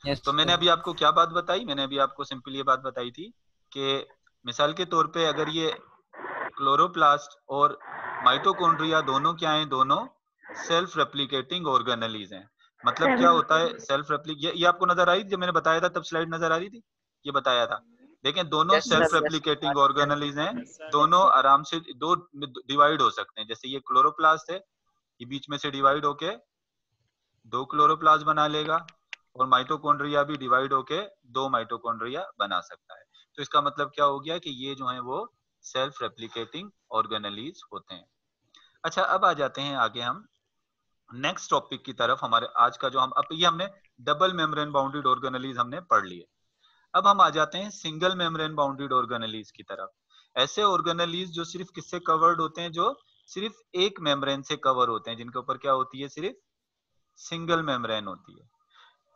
Yes तो मैंने sir. अभी आपको क्या बात बताई, मैंने अभी आपको सिंपल ये बात बताई थी कि मिसाल के तौर पे अगर ये क्लोरोप्लास्ट और माइटोकॉन्ड्रिया दोनों क्या हैं, दोनों सेल्फ रेप्लिकेटिंग ऑर्गेनेलीज हैं। मतलब क्या होता है सेल्फ रेप्लिक, ये आपको नजर आ रही थी जब मैंने बताया था, तब स्लाइड नजर आ रही थी, ये बताया था। देखें दोनों yes self sir. Replicating organelles हैं, दोनों आराम से दो डिवाइड हो सकते हैं। जैसे ये क्लोरोप्लास्ट है, ये बीच में से डिवाइड होके दो क्लोरोप्लास्ट बना लेगा, और माइटोकॉन्ड्रिया भी डिवाइड होके दो माइटोकॉन्ड्रिया बना सकता है। तो इसका मतलब क्या हो गया कि ये जो है वो सेल्फ रेप्लिकेटिंग ऑर्गेनेलीज होते हैं। अच्छा, अब आ जाते हैं आगे हम नेक्स्ट टॉपिक की तरफ। हमारे आज का जो हम अब ये हमने डबल मेम्ब्रेन बाउंडेड ऑर्गेनेलीज हमने पढ़ लिए। अब हम आ जाते हैं सिंगल मेम्ब्रेन बाउंडेड ऑर्गेनेलीज की तरफ। ऐसे ऑर्गेनेलीज जो सिर्फ किससे कवर्ड होते हैं, जो सिर्फ एक मेम्ब्रेन से कवर होते हैं, जिनके ऊपर क्या होती है, सिर्फ सिंगल मेम्ब्रेन होती है।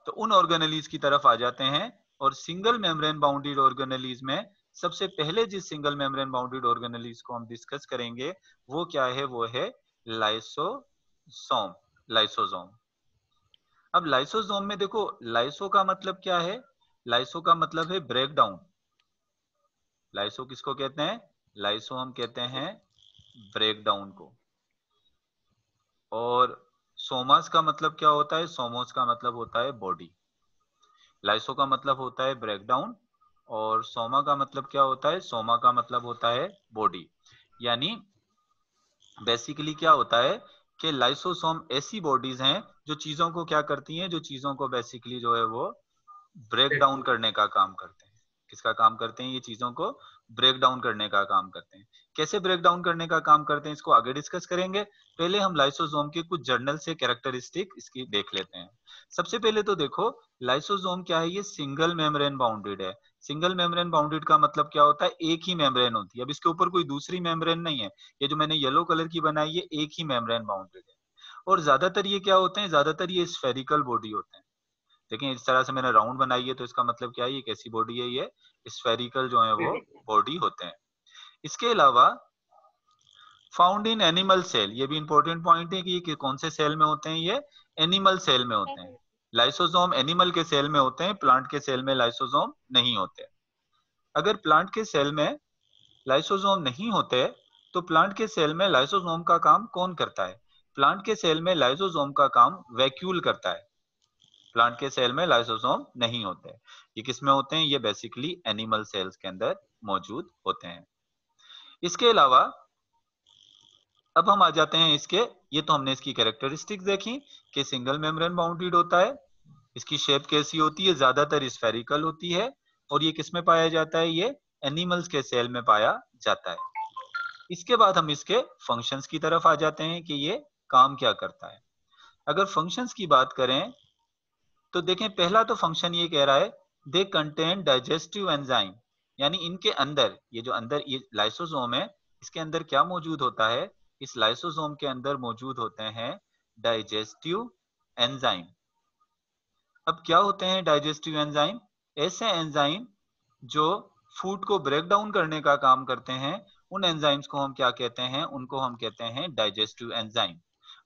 तो उन ऑर्गेनेलीज की तरफ आ जाते हैं। और सिंगल मेम्ब्रेन बाउंडेड ऑर्गेनेलीज में सबसे पहले जिस सिंगल मेम्ब्रेन बाउंडेड ऑर्गेनेलीज को हम डिस्कस करेंगे वो क्या है, वो है लाइसोसोम। लाइसोसोम। अब लाइसोसोम में देखो, लाइसो का मतलब क्या है, लाइसो का मतलब है ब्रेक डाउन। लाइसो किसको कहते हैं, लाइसो हम कहते हैं ब्रेक डाउन को। और सोमास का मतलब क्या होता है, सोमोस का मतलब होता है बॉडी। लाइसो का मतलब होता है ब्रेकडाउन, और सोमा का मतलब क्या होता है, सोमा का मतलब होता है बॉडी। यानी बेसिकली क्या होता है कि लाइसोसोम ऐसी बॉडीज हैं जो चीजों को क्या करती हैं, जो चीजों को बेसिकली जो है वो ब्रेक डाउन करने का काम करते हैं। किसका काम करते हैं, ये चीजों को ब्रेक डाउन करने का काम करते हैं। कैसे ब्रेक डाउन करने का काम करते हैं इसको आगे डिस्कस करेंगे। पहले हम लाइसोसोम के कुछ जर्नल से कैरेक्टरिस्टिक इसकी देख लेते हैं। सबसे पहले तो देखो, लाइसोसोम क्या है, ये सिंगल मेम्ब्रेन बाउंडेड है। सिंगल मेम्ब्रेन बाउंडेड का मतलब क्या होता है, एक ही मेम्ब्रेन होती है। अब इसके ऊपर कोई दूसरी मेम्ब्रेन नहीं है, ये जो मैंने येलो कलर की बनाई है एक ही मेम्ब्रेन बाउंडेड है। और ज्यादातर ये क्या होते हैं, ज्यादातर ये स्फेरिकल बॉडी होते हैं। देखिए इस तरह से मैंने राउंड बनाई है, तो इसका मतलब क्या है, ये कैसी बॉडी है, ये स्फेरिकल जो है वो बॉडी होते हैं। इसके अलावा फाउंड इन एनिमल सेल, ये भी इंपॉर्टेंट पॉइंट है कि ये कौन से सेल में होते हैं, ये एनिमल सेल में होते हैं। लाइसोसोम एनिमल के सेल में होते हैं, प्लांट के सेल में लाइसोसोम नहीं होते। अगर प्लांट के सेल में लाइसोसोम नहीं होते तो प्लांट के सेल में लाइसोसोम का काम कौन करता है, प्लांट के सेल में लाइसोसोम का काम वैक्यूल करता है। प्लांट के सेल में लाइसोसोम नहीं होते। ये किस में होते हैं, ये बेसिकली एनिमल सेल्स के अंदर मौजूद होते हैं। इसके अलावा अब हम आ जाते हैं इसके, ये तो हमने इसकी कैरेक्टरिस्टिक्स देखी कि सिंगल मेम्ब्रेन बाउंडेड होता है। इसकी शेप कैसी होती है, ज्यादातर स्फेरिकल होती है। और ये किस में पाया जाता है, ये एनिमल्स के सेल में पाया जाता है। इसके बाद हम इसके फंक्शंस की तरफ आ जाते हैं कि ये काम क्या करता है। अगर फंक्शंस की बात करें तो देखें, पहला तो फंक्शन ये कह रहा है दे कंटेन डाइजेस्टिव एंजाइम। यानी इनके अंदर, ये जो अंदर ये लाइसोसोम है, इसके अंदर क्या मौजूद होता है, इस लाइसोसोम के अंदर मौजूद होते हैं डाइजेस्टिव एंजाइम। अब क्या होते हैं डाइजेस्टिव एंजाइम, ऐसे एंजाइम जो फूड को ब्रेक डाउन करने का काम करते हैं। उन एंजाइम्स को हम क्या कहते हैं, उनको हम कहते हैं डाइजेस्टिव एंजाइम।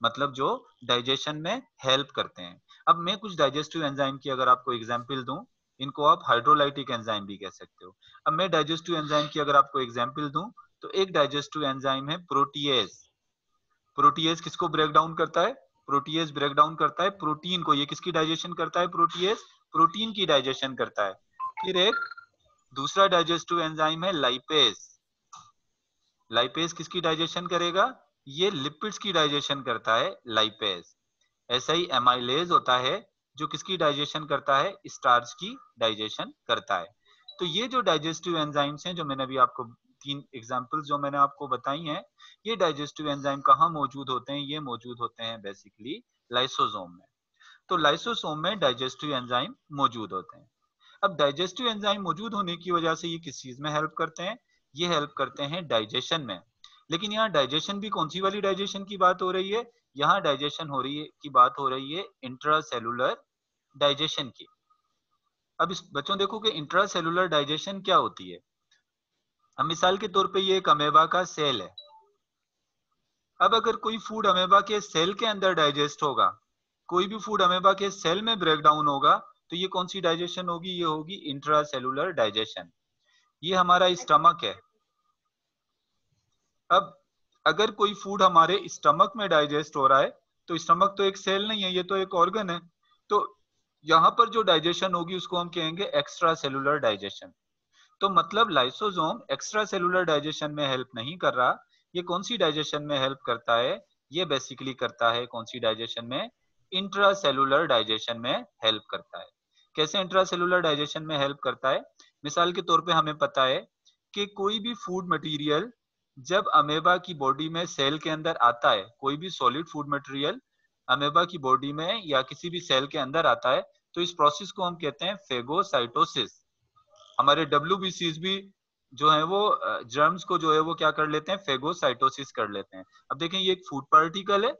मतलब जो डाइजेशन में हेल्प करते हैं। अब मैं कुछ डाइजेस्टिव एंजाइम की अगर आपको एग्जांपल दूं, इनको आप हाइड्रोलाइटिक एंजाइम भी कह सकते हो। अब मैं डाइजेस्टिव एंजाइम की अगर आपको एग्जांपल दूं, तो एक डाइजेस्टिव एंजाइम है प्रोटीएज। प्रोटीएज किसको ब्रेक डाउन करता है, प्रोटीएज ब्रेक डाउन करता है प्रोटीन को। ये किसकी डाइजेशन करता है, प्रोटीएज प्रोटीन की डाइजेशन करता है। फिर एक दूसरा डाइजेस्टिव एंजाइम है लाइपेज। लाइपेज किसकी डाइजेशन करेगा, ये लिपिड्स की डाइजेशन करता है लाइपेज। ऐसा ही एमाइलेज होता है जो किसकी डाइजेशन करता है, स्टार्च की डाइजेशन करता है। तो ये जो डाइजेस्टिव एंजाइम्स हैं, जो मैंने अभी आपको तीन एग्जांपल्स जो मैंने आपको बताई हैं, ये डाइजेस्टिव एंजाइम कहाँ मौजूद होते हैं, ये मौजूद होते हैं बेसिकली लाइसोसोम में। तो लाइसोसोम में डाइजेस्टिव एंजाइम मौजूद होते हैं। अब डाइजेस्टिव एंजाइम मौजूद होने की वजह से ये किस चीज में हेल्प करते हैं, ये हेल्प करते हैं डाइजेशन में। लेकिन यहाँ डाइजेशन भी कौन सी वाली डाइजेशन की बात हो रही है, यहाँ डाइजेशन हो रही है की बात हो रही है इंट्रासेलुलर डाइजेशन की। अब इस बच्चों देखो कि इंट्रासेलुलर डाइजेशन क्या होती है। अब मिसाल के तौर पे ये एक अमेबा का सेल है। अब अगर कोई फूड अमेबा के सेल के अंदर डाइजेस्ट होगा, कोई भी फूड अमेबा के सेल में ब्रेक डाउन होगा, तो ये कौन सी डाइजेशन होगी? ये होगी इंट्रासेलुलर डाइजेशन। ये हमारा स्टमक है। अब अगर कोई फूड हमारे स्टमक में डाइजेस्ट हो रहा है, तो स्टमक तो एक सेल नहीं है, ये तो एक ऑर्गन है। तो यहाँ पर जो डाइजेशन होगी उसको हम कहेंगे एक्स्ट्रा सेलुलर डाइजेशन। तो मतलब लाइसोसोम एक्स्ट्रा सेलुलर डाइजेशन में हेल्प नहीं कर रहा। ये कौन सी डाइजेशन में हेल्प करता है? ये बेसिकली करता है कौन सी डाइजेशन में? इंट्रा सेलुलर डाइजेशन में हेल्प करता है। कैसे इंट्रा सेलुलर डाइजेशन में हेल्प करता है? मिसाल के तौर पे हमें पता है कि कोई भी फूड मटेरियल जब अमेबा की बॉडी में सेल के अंदर आता है, कोई भी सॉलिड फूड मटेरियल अमेबा की बॉडी में या किसी भी सेल के अंदर आता है, तो इस प्रोसेस को हम कहते हैं फेगोसाइटोसिस। हमारे WBCs भी जो है वो जर्म्स को जो है वो क्या कर लेते हैं? फेगोसाइटोसिस कर लेते हैं। अब देखें, ये एक फूड पार्टिकल है,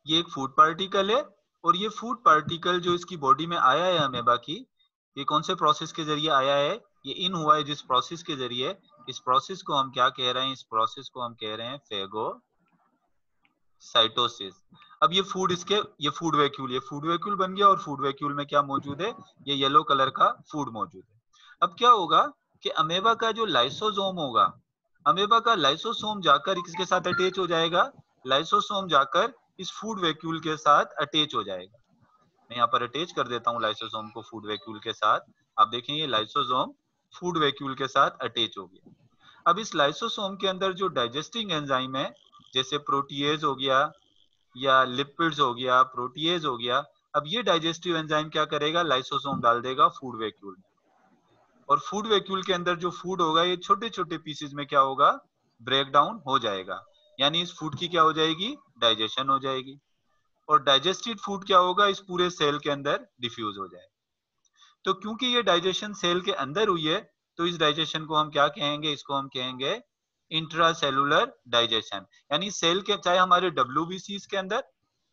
ये एक फूड पार्टिकल है, और ये फूड पार्टिकल जो इसकी बॉडी में आया है अमेबा की, ये कौन से प्रोसेस के जरिए आया है? ये इन हुआ है जिस प्रोसेस के जरिए, इस प्रोसेस को हम क्या कह रहे हैं? इस प्रोसेस को हम कह रहे हैं फेगोसाइटोसिस। अब ये फूड ये फूड वैक्यूल बन गया, और फूड वैक्यूल में क्या मौजूद है? ये येलो कलर का फूड मौजूद है। अब क्या होगा कि अमेबा का जो लाइसोसोम होगा, अमेबा का लाइसोसोम जाकर किसके साथ अटैच हो जाएगा? लाइसोसोम जाकर इस फूड वैक्यूल के साथ अटैच हो जाएगा। मैं यहाँ पर अटैच कर देता हूँ लाइसोसोम को फूड वैक्यूल के साथ। आप देखें, ये लाइसोसोम फूड वैक्यूल के साथ अटैच हो गया। अब इस लाइसोसोम के अंदर जो डाइजेस्टिंग एंजाइम है, जैसे प्रोटीएज हो गया या लिपिड्स हो गया, प्रोटीएज हो गया, अब ये डाइजेस्टिव एंजाइम क्या करेगा? लाइसोसोम डाल देगा फूड वैक्यूल में, और फूड वैक्यूल के अंदर जो फूड होगा ये छोटे छोटे पीसेस में क्या होगा? ब्रेक डाउन हो जाएगा। यानी इस फूड की क्या हो जाएगी? डाइजेशन हो जाएगी। और डाइजेस्टेड फूड क्या होगा? इस पूरे सेल के अंदर डिफ्यूज हो जाएगा। तो क्योंकि ये डाइजेशन सेल के अंदर हुई है, तो इस डाइजेशन को हम क्या कहेंगे? इसको हम कहेंगे इंट्रासेलुलर डाइजेशन। यानी सेल के, चाहे हमारे WBCs के अंदर,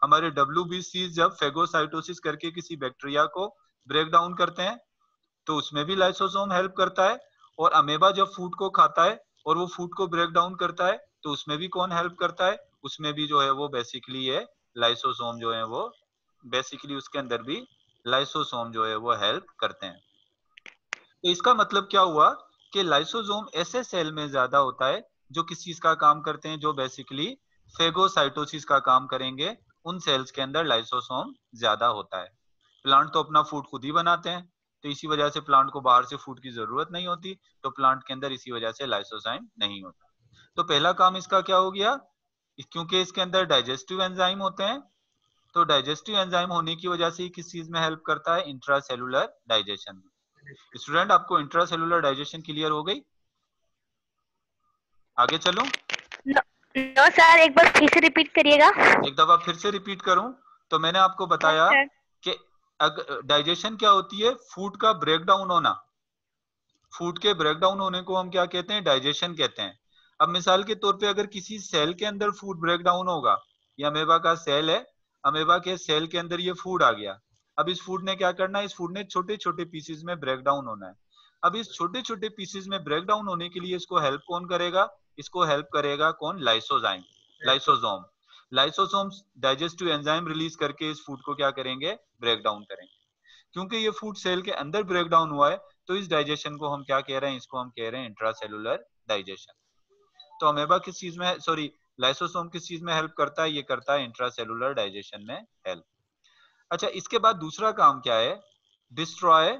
हमारे WBCs जब फेगोसाइटोसिस करके किसी बैक्टीरिया को ब्रेक डाउन करते हैं, तो उसमें भी लाइसोसोम हेल्प करता है। और अमेबा जब फूड को खाता है और वो फूड को ब्रेक डाउन करता है, तो उसमें भी कौन हेल्प करता है? उसमें भी जो है वो बेसिकली है लाइसोसोम जो है वो बेसिकली उसके अंदर भी लाइसोसोम जो है वो हेल्प करते हैं। तो इसका मतलब क्या हुआ कि लाइसोसोम ऐसे सेल में ज्यादा होता है जो किस चीज का काम करते हैं? जो बेसिकली फेगोसाइटोसिस का काम करेंगे, उन सेल्स के अंदर लाइसोसोम ज्यादा होता है। प्लांट तो अपना फूड खुद ही बनाते हैं, तो इसी वजह से प्लांट को बाहर से फूड की जरूरत नहीं होती, तो प्लांट के अंदर इसी वजह से लाइसोजाइम नहीं होता। तो पहला काम इसका क्या हो गया? क्योंकि इसके अंदर डाइजेस्टिव एंजाइम होते हैं, तो डाइजेस्टिव एंजाइम होने की वजह से किस चीज में हेल्प करता है? इंट्रासेलुलर डाइजेशन में। स्टूडेंट, आपको इंट्रासेलुलर डाइजेशन क्लियर हो गई? आगे चलूं? नो सर, एक बार फिर से रिपीट करिएगा। एक दफा फिर से रिपीट करूं? तो मैंने आपको बताया कि डाइजेशन क्या होती है? फूड का ब्रेक डाउन होना। फूड के ब्रेक डाउन होने को हम क्या कहते हैं? डाइजेशन कहते हैं। अब मिसाल के तौर पे अगर किसी सेल के अंदर फूड ब्रेक डाउन होगा, ये अमेबा का सेल है, अमेबा के सेल के अंदर ये फूड आ गया। अब इस फूड ने क्या करना है? इस फूड ने छोटे छोटे पीसेस में ब्रेक डाउन होना है। अब इस छोटे छोटे पीसेस में ब्रेक डाउन होने के लिए इसको हेल्प कौन करेगा? इसको हेल्प करेगा कौन? Lysozyme, lysosome. Lysosome digestive enzyme release करके इस फूड को क्या करेंगे? ब्रेक डाउन करेंगे। क्योंकि ये फूड सेल के अंदर ब्रेक डाउन हुआ है, तो इस डाइजेशन को हम क्या कह रहे हैं? इसको हम कह रहे हैं इंट्रासेलुलर डाइजेशन। तो अमेबा किस चीज में, सॉरी, लाइसोसोम किस चीज में हेल्प करता है? ये करता है इंट्रासेलुलर डाइजेशन में हेल्प। अच्छा, इसके बाद दूसरा काम क्या है? Destroy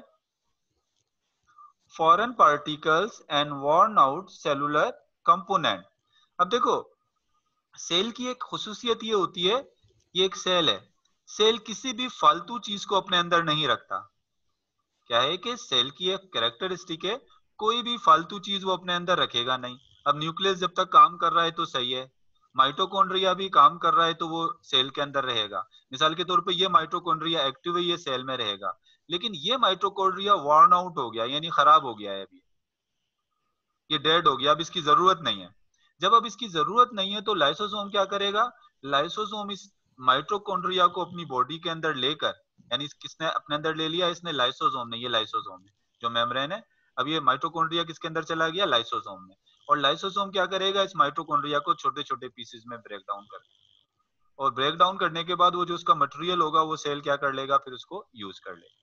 foreign particles and worn out cellular component. अब देखो, सेल की एक खुसूसियत ये होती है, ये एक सेल है, सेल किसी भी फालतू चीज को अपने अंदर नहीं रखता। क्या है कि सेल की एक कैरेक्टरिस्टिक है, कोई भी फालतू चीज वो अपने अंदर रखेगा नहीं। अब न्यूक्लियस जब तक काम कर रहा है तो सही है, माइटोकॉन्ड्रिया भी काम कर रहा है तो वो सेल के अंदर रहेगा। मिसाल के तौर पे ये माइटोकॉन्ड्रिया एक्टिव है, ये सेल में रहेगा। लेकिन ये माइटोकॉन्ड्रिया वर्न आउट हो गया, यानी खराब हो गया है, अभी ये डेड हो गया, अब इसकी जरूरत नहीं है। जब अब इसकी जरूरत नहीं है तो लाइसोसोम क्या करेगा? लाइसोसोम इस माइटोकॉन्ड्रिया को अपनी बॉडी के अंदर लेकर, यानी किसने अपने अंदर ले लिया? इसने, लाइसोसोम ने। ये लाइसोसोम है जो मेम्ब्रेन है। अब ये माइटोकॉन्ड्रिया किसके अंदर चला गया? लाइसोसोम में। और लाइसोसोम क्या करेगा? इस माइटोकॉन्ड्रिया को छोटे छोटे पीसेस में ब्रेक डाउन कर, और ब्रेक डाउन करने के बाद वो जो उसका मटेरियल होगा वो सेल क्या कर लेगा, फिर उसको यूज कर लेगा।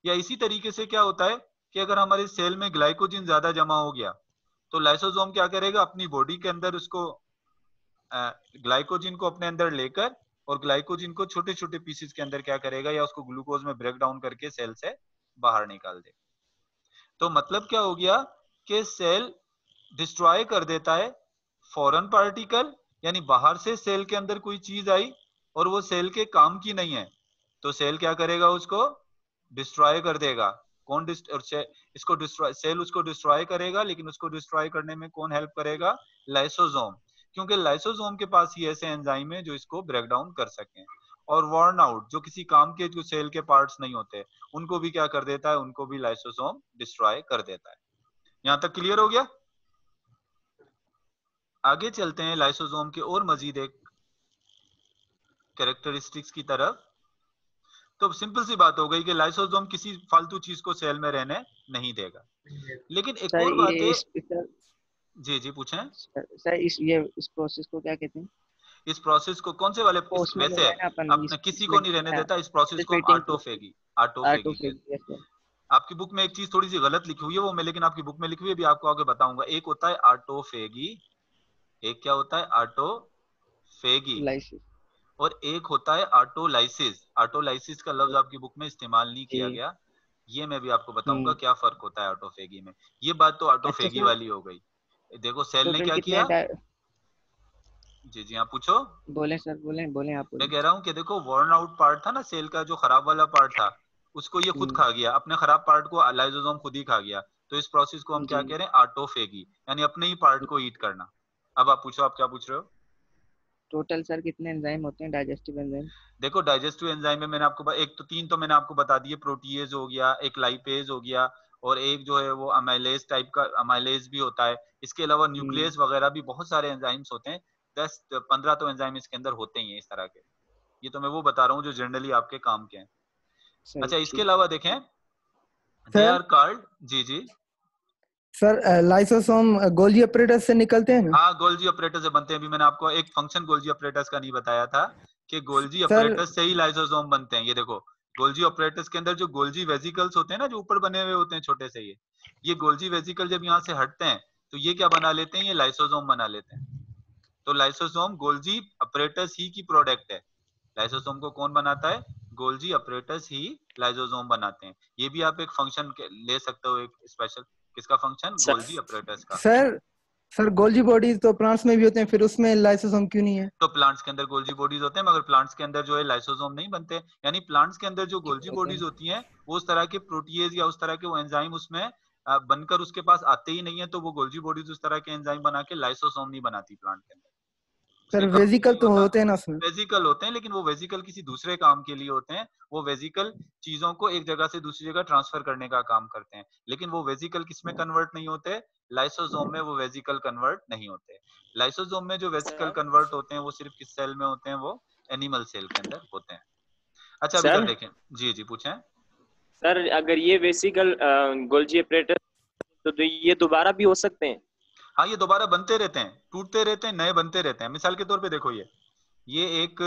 या इसी तरीके से क्या होता है कि अगर हमारे सेल में ग्लाइकोजन ज्यादा जमा हो गया तो लाइसोसोम क्या करेगा, अपनी बॉडी के अंदर उसको ग्लाइकोजन को अपने अंदर लेकर और ग्लाइकोजन को छोटे छोटे पीसेस के अंदर क्या करेगा, या उसको ग्लूकोज में ब्रेक डाउन करके सेल से बाहर निकाल देगा। तो मतलब क्या हो गया कि सेल डिस्ट्रॉय कर देता है फॉरेन पार्टिकल, यानी बाहर से सेल के अंदर कोई चीज आई और वो सेल के काम की नहीं है तो सेल क्या करेगा, उसको डिस्ट्रॉय कर देगा। कौन इसको डिस्ट्रॉय, सेल उसको डिस्ट्रॉय करेगा, लेकिन उसको डिस्ट्रॉय करने में कौन हेल्प करेगा, लाइसोसोम, क्योंकि लाइसोसोम के पास ही ऐसे एंजाइम है जो इसको ब्रेक डाउन कर सकें। और वर्न आउट, जो किसी काम के जो सेल के पार्ट्स नहीं होते उनको भी क्या कर देता है, उनको भी लाइसोसोम डिस्ट्रॉय कर देता है। यहां तक क्लियर हो गया? आगे चलते हैं लाइसोसोम के और मजीद एक कैरेक्टरिस्टिक्स की तरफ। तो सिंपल सी बात हो गई कि लाइसोसोम किसी फालतू चीज को सेल में रहने नहीं देगा। लेकिन एक सर और बात है। सर, जी जी पूछें। सर इस प्रोसेस को क्या कहते हैं? इस प्रोसेस को कौन से वाले, उसमें वैसे अपने किसी को नहीं रहने देता, इस प्रोसेस को हम ऑटोफेगी ऑटोफेगी कहते हैं। आपकी बुक में एक चीज थोड़ी सी गलत लिखी हुई है वो मैं, लेकिन आपकी बुक में लिखी हुई है भी आपको आगे बताऊंगा। एक होता है ऑटोफेगी, एक क्या होता है ऑटोफेगी, और एक होता है ऑटोलाइसिस। ऑटोलाइसिस का लफ्ज आपकी बुक में इस्तेमाल नहीं किया गया, ये मैं भी आपको बताऊंगा क्या फर्क होता है ऑटोफेगी में। ये बात तो ऑटोफेगी वाली हो गई। देखो सेल ने क्या किया। जी जी हाँ पूछो। बोले सर, बोले आप। मैं कह रहा हूँ कि देखो वर्न आउट पार्ट था ना सेल का, जो खराब वाला पार्ट था उसको ये खुद खा गया, अपने खराब पार्ट को लाइसोसोम खुद ही खा गया। तो इस प्रोसेस को हम क्या कह रहे हैं, ऑटोफेगी, यानी अपने ही पार्ट को ईट करना। अब आप पूछो, आप क्या पूछ रहे हो? टोटल सर कितने एंजाइम होते हैं डाइजेस्टिव एंजाइम? देखो डाइजेस्टिव एंजाइम में मैंने आपको एक तो तीन तो मैंने आपको बता दिए, प्रोटीएज हो गया, एक लाइपेज हो गया, और एक जो है वो अमाइलेज टाइप का अमाइलेज भी होता है। इसके अलावा न्यूक्लियस वगैरह भी बहुत सारे एंजाइम्स होते हैं, 10-15 तो एंजाइम इसके अंदर होते ही हैं इस तरह के। ये तो मैं वो बता रहा हूँ जो जनरली आपके काम के हैं। अच्छा इसके अलावा देखें, दे आर कॉल्ड, जी जी सर लाइसोसोम गोल्जी ऑपरेटस से निकलते हैं ना? हाँ गोल्जी ऑपरेटस से बनते हैं। अभी मैंने आपको एक फंक्शन गोल्जी ऑपरेटस का नहीं बताया था कि गोल्जी ऑपरेटस से ही लाइसोसोम बनते हैं। ये देखो गोल्जी ऑपरेटस के अंदर जो गोल्जी वेसिकल्स होते हैं ना, जो ऊपर बने हुए होते हैं छोटे से, ये गोल्जी वेसिकल जब यहाँ से हटते हैं तो ये क्या बना लेते हैं, ये लाइसोसोम बना लेते हैं। तो लाइसोसोम गोल्जी ऑपरेटस ही की प्रोडक्ट है। लाइसोसोम को कौन बनाता है, गोल्जी ऑपरेटस ही लाइसोसोम बनाते हैं। ये भी आप एक फंक्शन ले सकते हो, एक स्पेशल, किसका फंक्शन, गोल्जी ऑपरेटस का। सर गोल्जी बॉडीज तो प्लांट्स में भी होते हैं, फिर उसमें लाइसोसोम क्यों नहीं है? तो प्लांट्स के अंदर गोल्जी बॉडीज होते हैं, मगर प्लांट्स के अंदर जो है लाइसोसोम नहीं बनते। यानी प्लांट्स के अंदर जो गोल्जी बॉडीज होती हैं वो उस तरह के प्रोटीएज या उस तरह के वो एंजाइम उसमें बनकर उसके पास आते ही नहीं है, तो वो गोल्जी बॉडीज उस तरह के एंजाइम बना के लाइसोसोम नहीं बनाती प्लांट के अंदर। सर वेजिकल तो होते हैं ना उसमें? वेजिकल होते हैं, लेकिन वो वेजिकल किसी दूसरे काम के लिए होते हैं। वो वेजिकल चीजों को एक जगह से दूसरी जगह ट्रांसफर करने का काम करते हैं, लेकिन वो वेजिकल किसमें कन्वर्ट नहीं होते, लाइसोसोम में वो वेजिकल कन्वर्ट नहीं होते। लाइसोसोम में जो वेजिकल कन्वर्ट होते हैं वो सिर्फ किस सेल में होते हैं, वो एनिमल सेल के अंदर होते हैं। अच्छा अभी तक देखें। जी जी पूछें। सर अगर ये वेसिकल गोल्जी ऑपरेटस तो ये दोबारा भी हो सकते हैं? हाँ ये दोबारा बनते रहते हैं, टूटते रहते हैं, नए बनते रहते हैं। मिसाल के तौर पे देखो ये एक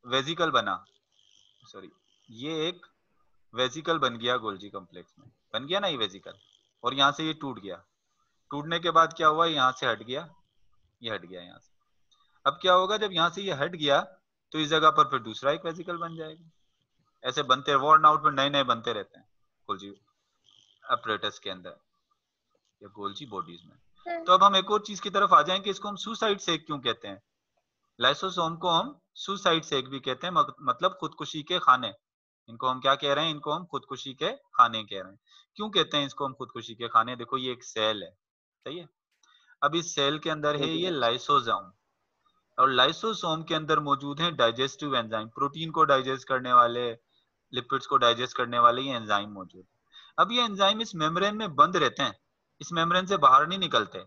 वेजिकल बना, सॉरी ये एक वेजिकल बन गया गोल्जी कॉम्प्लेक्स में, बन गया ना ये वेजिकल, और यहाँ से ये टूट गया। टूटने के बाद क्या हुआ, यहाँ से हट गया, ये हट गया यहाँ से। अब क्या होगा, जब यहाँ से ये हट गया तो इस जगह पर फिर दूसरा एक वेजिकल बन जाएगा। ऐसे बनते वॉर्न आउट में नए नए बनते रहते हैं गोल्जी ऑपरेटस के अंदर या गोल्जी बॉडीज में। तो अब हम एक और चीज की तरफ आ जाएं कि इसको हम सुसाइड सेक क्यों कहते हैं। लाइसोसोम को हम सुसाइड सेक भी कहते हैं, मतलब खुदकुशी के खाने। इनको हम क्या कह रहे हैं, इनको हम खुदकुशी के खाने कह रहे हैं। क्यों कहते हैं इसको हम खुदकुशी के खाने, देखो ये एक सेल है, सही है। अब इस सेल के अंदर है ये लाइसोसोम, और लाइसोसोम के अंदर मौजूद है डाइजेस्टिव एंजाइम, प्रोटीन को डाइजेस्ट करने वाले, लिपिड्स को डाइजेस्ट करने वाले ये एंजाइम मौजूद है। अब ये एंजाइम इस मेम्ब्रेन में बंद रहते हैं, इस मेम्ब्रेन से बाहर नहीं निकलते।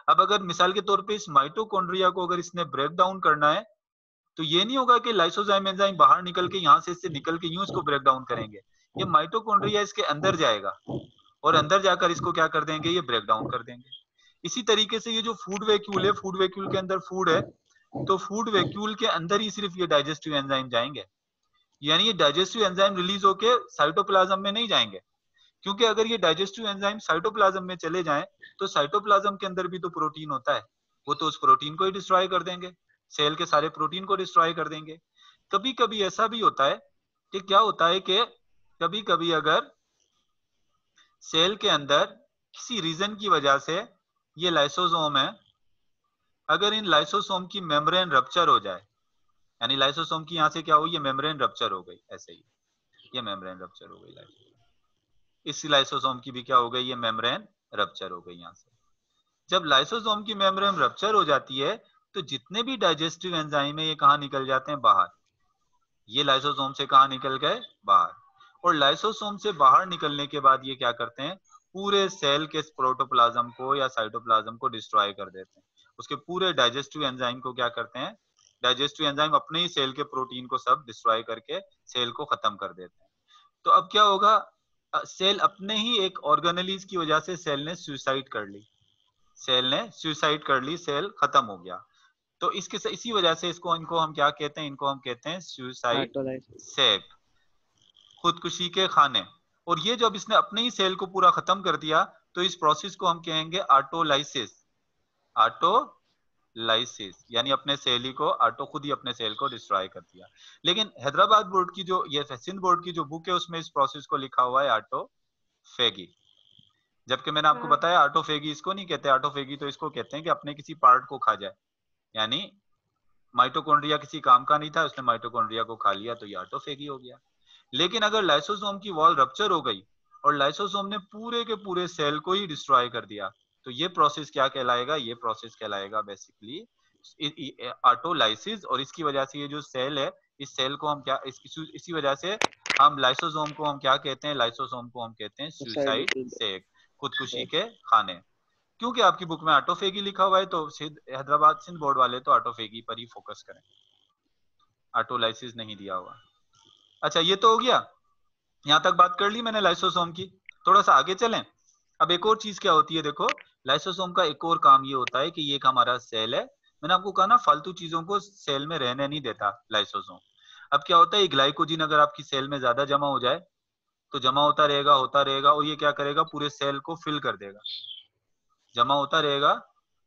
अब अगर मिसाल के तौर पे इस माइटोकॉन्ड्रिया को अगर इसने ब्रेक डाउन करना है तो ये नहीं होगा कि लाइसोजाइम एंजाइम बाहर निकल के यहाँ से इससे निकल के यूं इसको ब्रेक डाउन करेंगे। ये माइटोकॉन्ड्रिया इसके अंदर जाएगा और अंदर जाकर इसको क्या कर देंगे, ये ब्रेक डाउन कर देंगे। इसी तरीके से ये जो फूड वैक्यूल है, फूड वैक्यूल के अंदर फूड है, तो फूड वैक्यूल के अंदर ही सिर्फ ये डाइजेस्टिव एंजाइम जाएंगे, यानी ये डाइजेस्टिव एंजाइम रिलीज होके साइटोप्लाज्म में नहीं जाएंगे, क्योंकि अगर ये डाइजेस्टिव एंजाइम साइटोप्लाज्म में चले जाएं तो साइटोप्लाज्म के अंदर भी तो प्रोटीन होता है, वो तो उस प्रोटीन को ही डिस्ट्रॉय कर देंगे, सेल के सारे प्रोटीन को डिस्ट्रॉय कर देंगे। कभी कभी ऐसा भी होता है कि क्या होता है कि कभी कभी अगर सेल के अंदर किसी रीजन की वजह से ये लाइसोसोम है, अगर इन लाइसोसोम की मेम्ब्रेन रप्चर हो जाए, यानी लाइसोसोम की यहाँ से क्या हुई, ये मेम्ब्रेन रप्चर हो गई, ऐसे ही ये मेम्ब्रेन रप्चर हो गई, इस लाइसोसोम की भी क्या हो गई, ये मेम्ब्रेन रप्चर हो गई यहाँ से। जब लाइसोसोम की मेम्ब्रेन रप्चर हो जाती है तो जितने भी डाइजेस्टिव एंजाइम है ये कहाँ निकल जाते हैं, बाहर, ये लाइसोसोम से कहाँ निकल गए, बाहर। और लाइसोसोम से बाहर निकलने के बाद ये क्या करते हैं, पूरे सेल के प्रोटोप्लाज्म को या साइटोप्लाज्म को डिस्ट्रॉय कर देते हैं, उसके पूरे डाइजेस्टिव एंजाइम को क्या करते हैं, डाइजेस्टिव एंजाइम अपने ही सेल के प्रोटीन को सब डिस्ट्रॉय करके सेल को खत्म कर देते हैं। तो अब क्या होगा, सेल अपने ही एक ऑर्गेनेलिज की वजह से सेल ने सुसाइड कर ली, सेल ने सुसाइड कर ली, सेल खत्म हो गया। तो इसी वजह से इनको हम क्या कहते हैं, इनको हम कहते हैं सुसाइड सेक, खुदकुशी के खाने। और ये जब इसने अपने ही सेल को पूरा खत्म कर दिया तो इस प्रोसेस को हम कहेंगे ऑटोलाइसिस, ऑटोलाइसिस, यानी अपने सेल ही को खुद ही अपने सेल को डिस्ट्रॉय कर दिया। लेकिन हैदराबाद बोर्ड की जो ये सिंध बोर्ड की जो बुक है उसमें इस प्रोसेस को लिखा हुआ है ऑटोफेगी, जबकि मैंने आपको बताया ऑटोफेगी इसको नहीं कहते, ऑटोफेगी तो इसको कहते हैं कि अपने किसी पार्ट को खा जाए, यानी माइटोकॉन्ड्रिया किसी काम का नहीं था, उसने माइटोकॉन्ड्रिया को खा लिया तो ये ऑटोफेगी हो गया। लेकिन अगर लाइसोसोम की वॉल रप्चर हो गई और लाइसोसोम ने पूरे के पूरे सेल को ही डिस्ट्रॉय कर दिया तो ये प्रोसेस क्या कहलाएगा, ये प्रोसेस कहलाएगा बेसिकली ऑटोलाइसिस। और इसकी वजह से ये जो सेल है, इस सेल को हम क्या, इसी वजह से हम लाइसोसोम को हम क्या कहते हैं, लाइसोसोम को हम कहते हैं सुसाइड सेक, खुदकुशी के खाने। क्योंकि आपकी बुक में ऑटोफेगी लिखा हुआ है तो हैदराबाद सिंध बोर्ड वाले तो ऑटोफेगी पर ही फोकस करें, ऑटोलाइसिस नहीं दिया हुआ। अच्छा ये तो हो गया, यहां तक बात कर ली मैंने लाइसोसोम की। थोड़ा सा आगे चलें। अब एक और चीज क्या होती है, देखो लाइसोसोम का एक और काम ये होता है कि ये एक हमारा सेल है, मैंने आपको कहा ना फालतू चीजों को सेल में रहने नहीं देता लाइसोसोम। अब क्या होता है, ग्लाइकोजिन अगर आपकी सेल में ज्यादा जमा हो जाए तो जमा होता रहेगा और ये क्या करेगा, पूरे सेल को फिल कर देगा, जमा होता रहेगा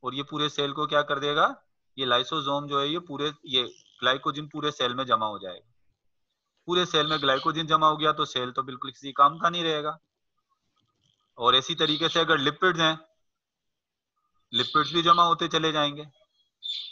और ये पूरे सेल को क्या कर देगा, ये लाइसोसोम जो है ये ग्लाइकोजिन पूरे सेल में जमा हो जाएगा। पूरे सेल में ग्लाइकोजिन जमा हो गया तो सेल तो बिल्कुल किसी काम का नहीं रहेगा। और इसी तरीके से अगर लिपिड्स हैं, लिपिड्स भी जमा होते चले जाएंगे,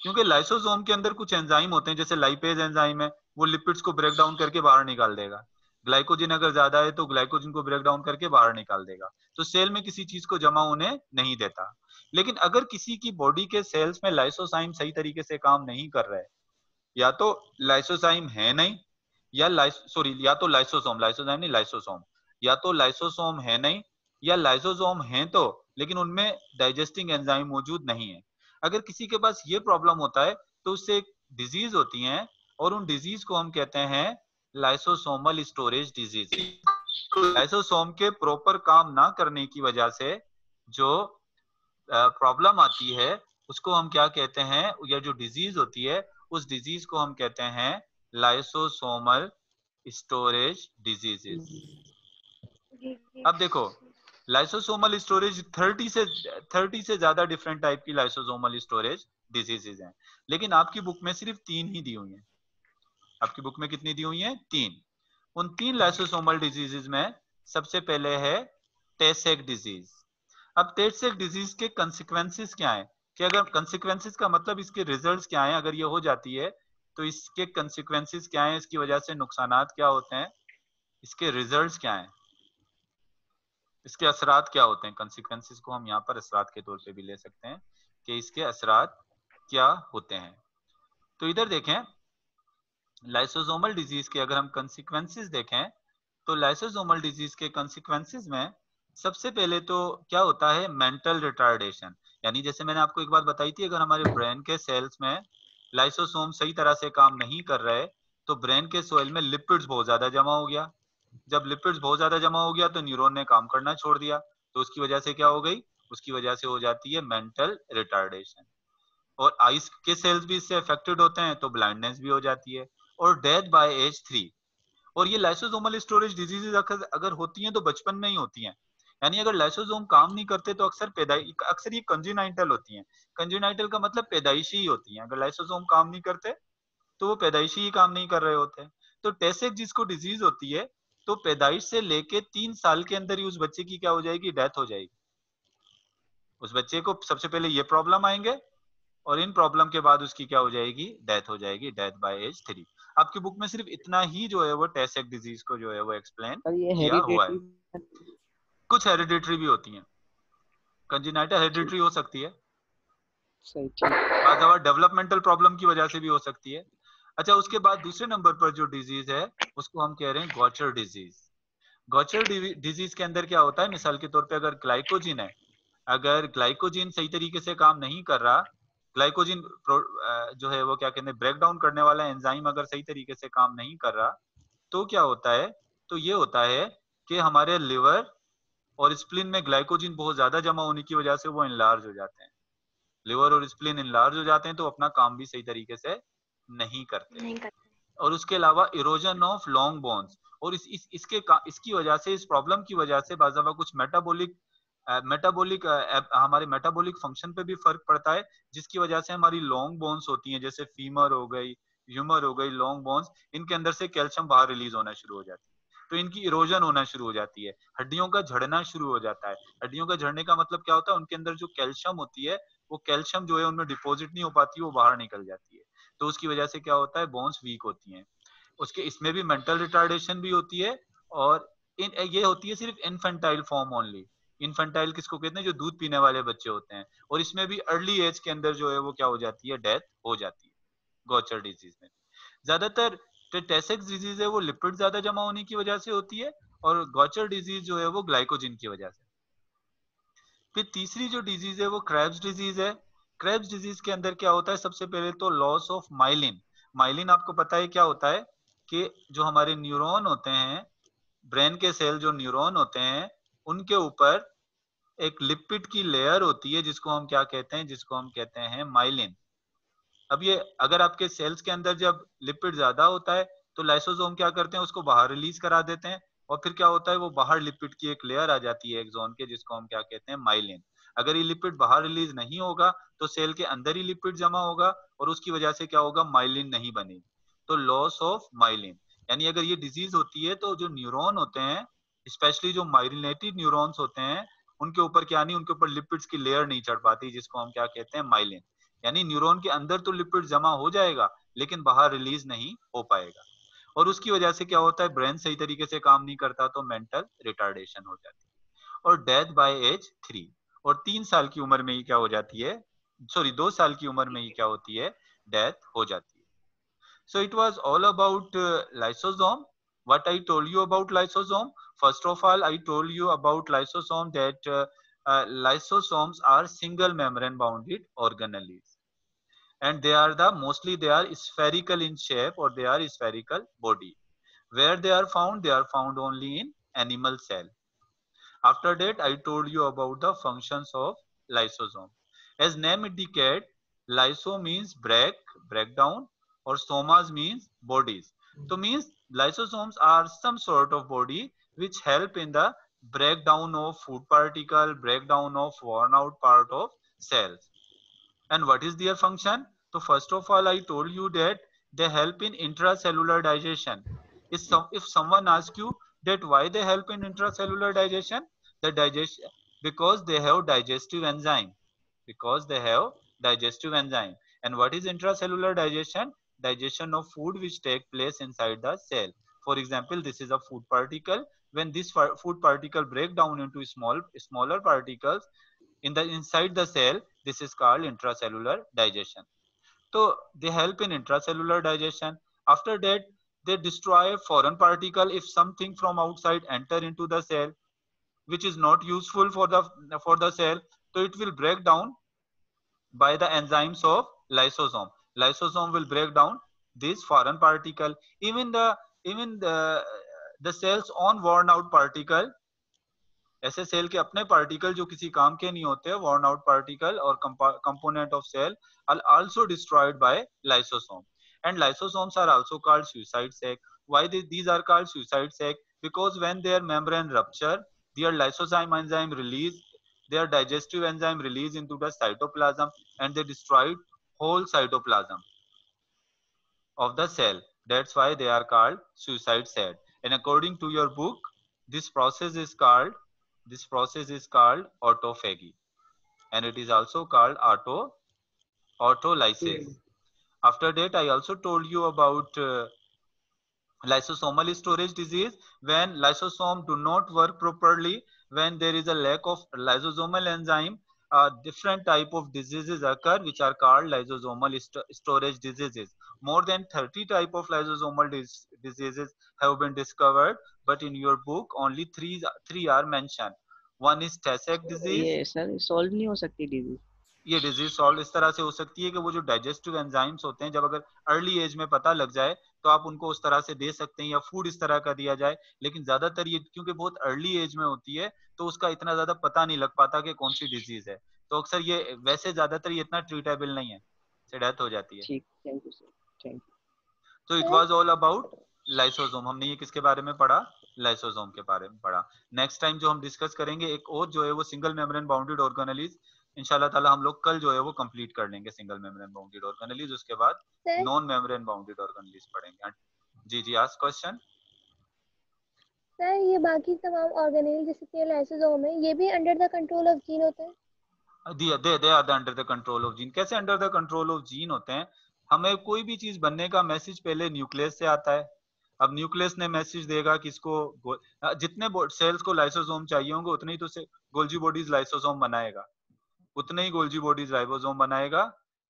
क्योंकि लाइसोसोम के अंदर कुछ एंजाइम होते हैं, जैसे लाइपेज एंजाइम है, वो लिपिड्स को ब्रेक डाउन करके बाहर निकाल देगा। ग्लाइकोजिन अगर ज्यादा है तो ग्लाइकोजिन को ब्रेक डाउन करके बाहर निकाल देगा, तो सेल में किसी चीज को जमा होने नहीं देता। लेकिन अगर किसी की बॉडी के सेल्स में लाइसोसाइम सही तरीके से काम नहीं कर रहे, या तो लाइसोसाइम है नहीं, या तो लाइसोसोम नहीं लाइसोसोम, या तो लाइसोसोम है नहीं या लाइसोसोम है तो लेकिन उनमें डाइजेस्टिंग एंजाइम मौजूद नहीं है। अगर किसी के पास ये प्रॉब्लम होता है तो उससे डिजीज होती है और उन डिजीज को हम कहते हैं लाइसोसोमल स्टोरेज डिजीज। लाइसोसोम के प्रॉपर काम ना करने की वजह से जो प्रॉब्लम आती है उसको हम क्या कहते हैं, या जो डिजीज होती है उस डिजीज को हम कहते हैं लाइसोसोमल स्टोरेज डिजीजेस। अब देखो लाइसोसोमल स्टोरेज 30 से ज्यादा डिफरेंट टाइप की लाइसोसोमल स्टोरेज डिजीजेस हैं, लेकिन आपकी बुक में सिर्फ 3 ही दी हुई हैं। आपकी बुक में कितनी दी हुई हैं, 3। उन 3 लाइसोसोमल डिजीजेस में सबसे पहले है टे-सेक डिजीज। अब टे-सेक डिजीज के कंसिक्वेंसेस क्या हैं, कि अगर कंसिक्वेंसेस का मतलब इसके रिजल्ट्स क्या हैं, अगर ये हो जाती है तो इसके कंसिक्वेंसेस क्या हैं, इसकी वजह से नुकसानात क्या होते हैं, इसके रिजल्ट्स क्या हैं, इसके असरात क्या होते हैं। कंसिक्वेंसेस को हम यहाँ पर असरात के तौर पे भी ले सकते हैं कि इसके असरात क्या होते हैं। तो इधर देखें लाइसोसोमल डिजीज के अगर हम कंसिक्वेंसेस देखें तो लाइसोसोमल डिजीज के कंसिक्वेंसेस में सबसे पहले तो क्या होता है, मेंटल रिटार्डेशन। यानी जैसे मैंने आपको एक बात बताई थी, अगर हमारे ब्रेन के सेल्स में लाइसोसोम सही तरह से काम नहीं कर रहे तो ब्रेन के सोइल में लिपिड्स बहुत ज्यादा जमा हो गया। जब लिपिड्स बहुत ज्यादा जमा हो गया तो न्यूरॉन ने काम करना छोड़ दिया, तो उसकी वजह से क्या हो गई, उसकी वजह से हो जाती है मेंटल रिटार्डेशन। और आइस के सेल्स भी इससे अफेक्टेड होते हैं तो ब्लाइंडनेस भी हो जाती है, और डेथ बाय एज 3। और ये लाइसोसोमल स्टोरेज डिजीजेज अगर होती हैं तो बचपन में ही होती हैं, यानी अगर लाइसोसोम काम नहीं करते तो अक्सर ये कंजेनाइटल होती हैं। कंजेनाइटल का मतलब पैदाइशी ही होती हैं, अगर लाइसोसोम काम नहीं करते तो वो पैदाइशी ही काम नहीं कर रहे होते हैं। तो टेसेक जिसको डिजीज होती है, तो पैदाइश से लेके 3 साल के अंदर ही उस बच्चे की क्या हो जाएगी, डेथ हो जाएगी। उस बच्चे को सबसे पहले ये प्रॉब्लम आएंगे और इन प्रॉब्लम के बाद उसकी क्या हो जाएगी, डेथ हो जाएगी, डेथ बाय एज 3। आपकी बुक में सिर्फ इतना ही जो है वो टेसेक डिजीज को जो है वो एक्सप्लेन और ये किया हुआ है। हेरिडिटी कुछ हेरिडिटरी भी होती हैं, कंजेनाइटल हेरिडिटरी हो सकती है, सही, ठीक। अथवा डेवलपमेंटल प्रॉब्लम की वजह से भी हो सकती है। अच्छा, उसके बाद दूसरे नंबर पर जो डिजीज है उसको हम कह रहे हैं गॉचर डिजीज। गॉचर डिजीज के अंदर क्या होता है, मिसाल के तौर पे अगर ग्लाइकोजिन है, अगर ग्लाइकोजिन सही तरीके से काम नहीं कर रहा, ग्लाइकोजिन जो है वो क्या कहते हैं ब्रेक डाउन करने वाला एंजाइम अगर सही तरीके से काम नहीं कर रहा, तो क्या होता है, तो ये होता है कि हमारे लिवर और स्प्लीन में ग्लाइकोजिन बहुत ज्यादा जमा होने की वजह से वो इनलार्ज हो जाते हैं। लिवर और स्प्लीन इनलार्ज हो जाते हैं तो अपना काम भी सही तरीके से नहीं करते। नहीं करते। और उसके अलावा इरोजन ऑफ लॉन्ग बोन्स, और इसकी वजह से, इस प्रॉब्लम की वजह से बाज़ दफा कुछ हमारे मेटाबॉलिक फंक्शन पे भी फर्क पड़ता है, जिसकी वजह से हमारी लॉन्ग बोन्स होती हैं, जैसे फीमर हो गई, ह्यूमर हो गई, लॉन्ग बोन्स, इनके अंदर से कैल्शियम बाहर रिलीज होना शुरू हो जाती है, तो इनकी इरोजन होना शुरू हो जाती है, हड्डियों का झड़ना शुरू हो जाता है। हड्डियों का झड़ने का मतलब क्या होता है, उनके अंदर जो कैल्शियम होती है वो कैल्शियम जो है उनमें डिपॉजिट नहीं हो पाती, वो बाहर निकल जाती है, तो उसकी वजह से क्या होता है, बोन्स वीक होती हैं। उसके इसमें भी मेंटल रिटार्डेशन भी होती है, और ये होती है सिर्फ इन्फेंटाइल फॉर्म ओनली। इन्फेंटाइल किसको कहते हैं, जो दूध पीने वाले बच्चे होते हैं, और इसमें भी अर्ली एज के अंदर जो है वो क्या हो जाती है, डेथ हो जाती है गॉचर डिजीज में। ज्यादातर टेसेक्स डिजीज है वो लिपिड ज्यादा जमा होने की वजह से होती है, और गॉचर डिजीज जो है वो ग्लाइकोजिन की वजह से। फिर तीसरी जो डिजीज है वो क्रेब्स डिजीज है। क्रेब्स डिजीज के अंदर क्या होता है, सबसे पहले तो लॉस ऑफ माइलिन। माइलिन आपको पता है क्या होता है, कि जो हमारे न्यूरॉन होते हैं, ब्रेन के सेल जो न्यूरॉन होते हैं, उनके ऊपर एक लिपिड की लेयर होती है जिसको हम क्या कहते हैं, जिसको हम कहते हैं माइलिन। अब ये अगर आपके सेल्स के अंदर जब लिपिड ज्यादा होता है तो लाइसोसोम क्या करते हैं, उसको बाहर रिलीज करा देते हैं, और फिर क्या होता है, वो बाहर लिपिड की एक लेयर आ जाती है एक्सॉन के, जिसको हम क्या कहते हैं, माइलिन। अगर ये लिपिड बाहर रिलीज नहीं होगा तो सेल के अंदर ही लिपिड जमा होगा, और उसकी वजह से क्या होगा, माइलिन नहीं बनेगी, तो लॉस ऑफ माइलिन। यानी अगर ये डिजीज होती है तो जो न्यूरॉन होते हैं, स्पेशली जो माइलिनेटेड न्यूरॉन्स होते हैं, उनके ऊपर क्या नहीं, उनके ऊपर लिपिड्स की लेयर नहीं चढ़ पाती, जिसको हम क्या कहते हैं, माइलिन। यानी न्यूरॉन के अंदर तो लिपिड जमा हो जाएगा लेकिन बाहर रिलीज नहीं हो पाएगा, और उसकी वजह से क्या होता है, ब्रेन सही तरीके से काम नहीं करता, तो मेंटल रिटार्डेशन हो जाती है, और डेथ बाय एज 3। और 3 साल की उम्र में ही क्या हो जाती है, सॉरी 2 साल की उम्र में ही क्या होती है, डेथ हो जाती है। So it was all about lysosome. What I told you about lysosome, first of all, I told you about lysosome that lysosomes are single membrane bounded organelles, and mostly they are spherical in shape, or they are spherical body. Where they are found only in animal cell. After that, I told you about the functions of lysosome. As name indicate, lyso means breakdown, or somas means bodies. So means lysosomes are some sort of body which help in the breakdown of food particle, breakdown of worn out part of cells. And what is their function? So first of all, I told you that they help in intracellular digestion. If someone asks you that why they help in intracellular digestion, because they have digestive enzyme. Because they have digestive enzyme. And what is intracellular digestion? Digestion of food which take place inside the cell. For example, this is a food particle. When this food particle break down into smaller particles inside the cell, this is called intracellular digestion. So they help in intracellular digestion. After that, they destroy foreign particle if something from outside enter into the cell which is not useful for the cell, so it will break down by the enzymes of lysosome. Lysosome will break down this foreign particle. Even the cell's own worn out particle ऐसे cell के अपने particle जो किसी काम के नहीं होते, worn out particle और component of cell are also destroyed by lysosome. And lysosomes are also called suicide sac. Why these are called suicide sac? Because when their membrane rupture, their lysozyme enzyme release their digestive enzyme release into the cytoplasm and they destroyed whole cytoplasm of the cell. That's why they are called suicide sac. And according to your book, this process is called autophagy, and it is also called autolysis. After that, I also told you about lysosomal storage disease. When lysosome do not work properly, when there is a lack of lysosomal enzyme, different type of diseases occur which are called lysosomal storage diseases. More than 30 type of lysosomal diseases have been discovered, but in your book only three are mentioned. One is Tay-Sachs disease. ये sir solve नहीं हो सकती disease? ये disease solve इस तरह से हो सकती है कि वो जो डाइजेस्टिव एंजाइम्स होते हैं, जब अगर अर्ली एज में पता लग जाए तो आप उनको उस तरह से दे सकते हैं या फूड इस तरह का दिया जाए। लेकिन ज्यादातर ये क्योंकि बहुत अर्ली एज में होती है तो उसका इतना ज्यादा पता नहीं लग पाता कि कौन सी डिजीज है, तो अक्सर ये वैसे ज्यादातर ये इतना ट्रीटेबल नहीं है, से डेथ हो जाती है। ठीक, thank you sir, thank you. तो it was all about lysosome. हमने ये किसके बारे में पढ़ा? लाइसोसोम के बारे में पढ़ा। नेक्स्ट टाइम जो हम डिस्कस करेंगे एक और जो है वो सिंगल मेम्ब्रेन बाउंडेड ऑर्गेनेलिज, इंशाल्लाह ताला हम लोग कल जो है वो कंप्लीट कर लेंगे सिंगल मेम्ब्रेन बाउंडेड ऑर्गेनेलिज, उसके बाद नॉन मेम्ब्रेन बाउंडेड ऑर्गेनेलिज पढ़ेंगे। जी जी, आस्क क्वेश्चन। सर ये बाकी तमाम ऑर्गेनेल जैसे कि लाइसोसोम है, ये भी under the control of gene होते हैं? They are the under the control of gene. कैसे under the control of gene होते हैं? हमें कोई भी चीज बनने का मैसेज पहले न्यूक्लियस से आता है। अब न्यूक्लियस ने मैसेज देगा किसको, जितने सेल्स को लाइसोसोम चाहिए होंगे उतने ही तो गोल्जी बॉडीज लाइसोसोम बनाएगा, उतने ही गोल्जी बॉडीज राइबोसोम बनाएगा।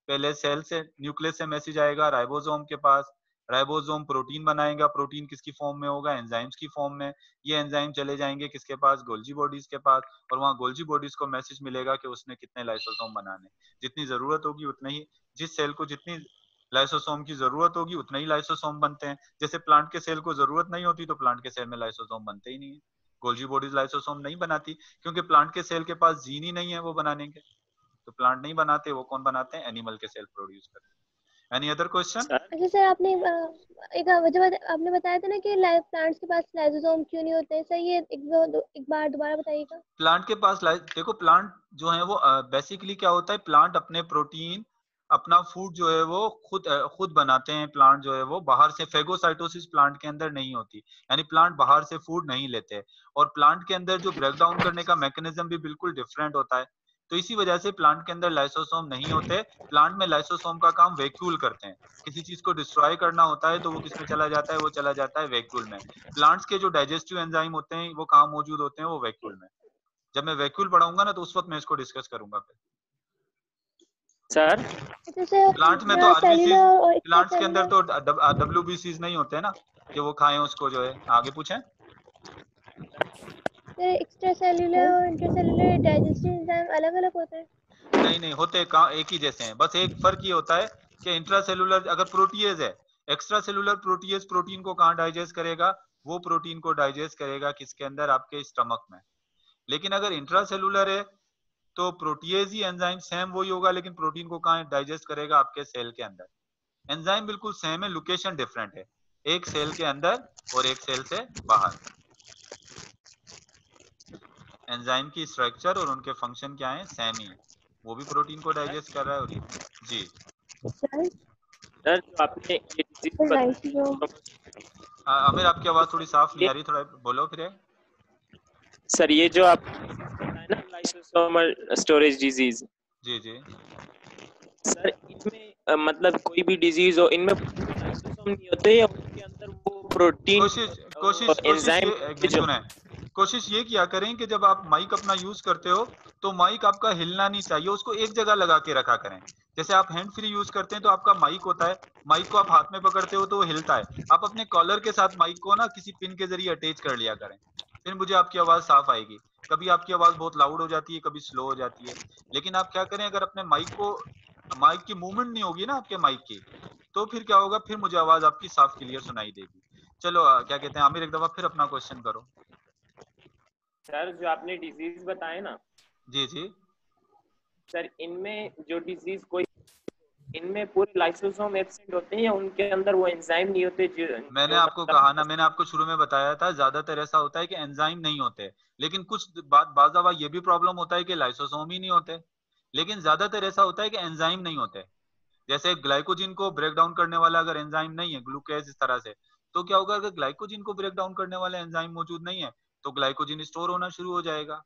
पहले सेल से न्यूक्लियस से मैसेज आएगा राइबोसोम के पास, राइबोसोम प्रोटीन बनाएगा, प्रोटीन किसकी फॉर्म में होगा? एंजाइम्स की फॉर्म में। ये एंजाइम चले जाएंगे किसके पास? गोल्जी बॉडीज के पास, और वहां गोल्जी बॉडीज को मैसेज मिलेगा कि उसने कितने लाइसोसोम बनाने। जितनी जरूरत होगी उतने ही, जिस सेल को जितनी लाइसोसोम की जरूरत होगी उतने ही लाइसोसोम बनते हैं। जैसे प्लांट के सेल को जरूरत नहीं होती तो प्लांट के सेल में लाइसोसोम बनते ही नहीं है। गोल्जी बॉडीज लाइसोसोम नहीं बनाती क्योंकि प्लांट के सेल के पास जीन ही नहीं है वो बनाने के, तो प्लांट नहीं बनाते, वो कौन बनाते हैं? एनिमल के सेल प्रोड्यूस करते हैं। Any other question? अच्छा सर, आपने एक आपने बताया था ना कि प्लांट्स के पास लाइसोसोम क्यों नहीं होते हैं सर, ये एक बार दोबारा बताइएगा। प्लांट के पास देखो, प्लांट जो है वो बेसिकली क्या होता है, प्लांट अपने प्रोटीन, अपना फूड जो है वो खुद बनाते हैं। प्लांट जो है वो बाहर से, फेगोसाइटोसिस प्लांट के अंदर नहीं होती, यानी प्लांट बाहर से फूड नहीं लेते। और प्लांट के अंदर जो ब्रेक डाउन करने का मैकेनिज्म भी बिल्कुल डिफरेंट होता है, तो इसी वजह से प्लांट के अंदर लाइसोसोम नहीं होते। प्लांट में लाइसोसोम का काम वैक्यूल करते हैं। किसी चीज को डिस्ट्रॉय करना होता है तो वो किसमें चला जाता है? वो चला जाता है वैक्यूल में। प्लांट्स के जो डाइजेस्टिव एंजाइम होते हैं वो कहाँ मौजूद होते हैं? वो वैक्यूल में। जब मैं वैक्यूल पढ़ाऊंगा ना तो उस वक्त मैं इसको डिस्कस करूंगा फिर। सर प्लांट में तो आरबीसी, प्लांट्स के अंदर तो डब्ल्यूबीसीज नहीं होते हैं ना कि वो खाएं उसको जो है। आगे पूछें। एक्स्ट्रा सेल्यूलर और इंट्रासेल्यूलर डाइजेस्टिव एंजाइम अलग-अलग होते हैं? नहीं होते, कहाँ एक ही जैसे हैं। बस एक फर्क ये होता है कि इंट्रासेल्यूलर अगर प्रोटीएज है, एक्स्ट्रा सेल्यूलर प्रोटीएज प्रोटीन को कहाँ डाइजेस्ट करेगा? वो प्रोटीन को डाइजेस्ट करेगा किसके अंदर? आपके स्टमक में। लेकिन अगर इंट्रासेल्यूलर है तो प्रोटीएज ही एंजाइम सेम वही होगा, लेकिन प्रोटीन को कहाँ डाइजेस्ट करेगा? आपके सेल के अंदर। एंजाइम बिल्कुल सेम है, लोकेशन डिफरेंट है, एक सेल के अंदर और एक सेल से बाहर। एंजाइम की स्ट्रक्चर और उनके फंक्शन क्या है? सेम ही है। वो भी प्रोटीन को डाइजेस्ट कर रहा है और ये जी। सर जो आपने ये डिजीज आमिर आपकी आवाज थोड़ी साफ नहीं आ रही, थोड़ा बोलो फिर। सर ये जो आप लाइसोसोमल स्टोरेज डिजीज, जी जी सर इनमें मतलब कोई भी डिजीज हो, इनमें लाइसोसोम नहीं होते या उनके अंदर वो प्रोटीन कोशिश ये किया करें कि जब आप माइक अपना यूज करते हो तो माइक आपका हिलना नहीं चाहिए, उसको एक जगह लगा के रखा करें। जैसे आप हैंड फ्री यूज करते हैं तो आपका माइक होता है, माइक को आप हाथ में पकड़ते हो तो वो हिलता है। आप अपने कॉलर के साथ माइक को ना किसी पिन के जरिए अटैच कर लिया करें, फिर मुझे आपकी आवाज साफ आएगी। कभी आपकी आवाज बहुत लाउड हो जाती है, कभी स्लो हो जाती है। लेकिन आप क्या करें, अगर अपने माइक की मूवमेंट नहीं होगी ना आपके माइक की, तो फिर क्या होगा, फिर मुझे आवाज आपकी साफ क्लियर सुनाई देगी। चलो क्या कहते हैं आमिर, एक दफा फिर अपना क्वेश्चन करो। सर जो आपने डिजीज बताए ना जी जी सर, इनमें जो डिजीज कोई इनमें पूरे लाइसोसोम एब्सेंट होते हैं या उनके अंदर वो एंजाइम नहीं होते जो मैंने जो आपको मतलब कहा ना, मैंने आपको शुरू में बताया था, ज्यादातर ऐसा होता है कि एंजाइम नहीं होते, लेकिन कुछ बाज दफा ये भी प्रॉब्लम होता है कि लाइसोसोम ही नहीं होते, लेकिन ज्यादातर ऐसा होता है कि एंजाइम नहीं होते। जैसे ग्लाइकोजिन को ब्रेक डाउन करने वाला अगर एंजाइम नहीं है, ग्लूकेज इस तरह से, तो क्या होगा, अगर ग्लाइकोजिन को ब्रेक डाउन करने वाला एंजाइम मौजूद नहीं है तो ग्लाइकोजिन स्टोर होना शुरू हो जाएगा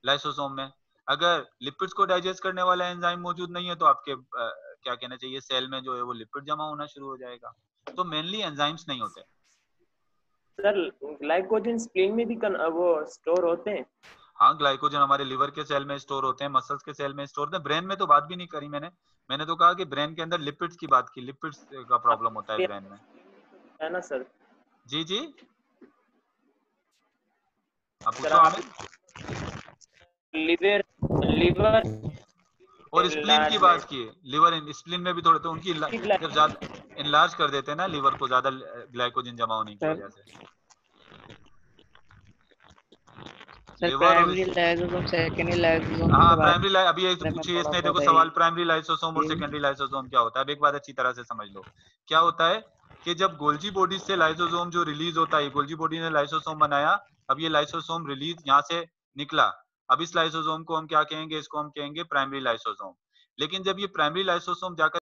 लाइसोसोम में। अगर लिपिड्स को डाइजेस्ट करने वाला एंजाइम मौजूद नहीं है तो आपके क्या कहना चाहिए, सेल में जो है वो लिपिड जमा होना शुरू हो जाएगा। तो मेनली एंजाइम्स नहीं होते। सर ग्लाइकोजन स्प्लीन में भी वो स्टोर होते हैं? हाँ, ग्लाइकोजन हमारे लिवर के सेल में स्टोर होते हैं, मसल्स के सेल में स्टोर होते हैं। ब्रेन में तो बात भी नहीं करी मैंने तो कहा कि ब्रेन के अंदर लिपिड्स की बात की, लिपिड्स का प्रॉब्लम होता है ब्रेन में। है ना सर? जी जी, आप सर पूछो हमें। लिवर लिवर और स्प्लीन की बात की, लिवर स्प्लीन में भी थोड़े तो उनकी जब ज्यादा इनलार्ज कर देते हैं ना लिवर को, ज्यादा ग्लाइकोजन जमा होने की वजह से। Sir liver primary lysosome secondary lysosome हाँ, के बाद प्राइमरी अभी एक मैंने पूछिए थोड़ा इसने, देखो बहुत सवाल, प्राइमरी लाइसोसोम और जी। सेकेंडरी लाइसोसोम क्या होता है। अब एक बात अच्छी तरह से समझ लो, क्या होता है कि जब गोल्जी बॉडी से लाइसोसोम जो रिलीज होता है, गोल्जी बॉडी ने लाइसोसोम बनाया, अब ये लाइसोसोम रिलीज यहाँ से निकला, अब इस लाइसोसोम को हम क्या कहेंगे, इसको हम कहेंगे प्राइमरी लाइसोसोम। लेकिन जब ये प्राइमरी लाइसोसोम जाकर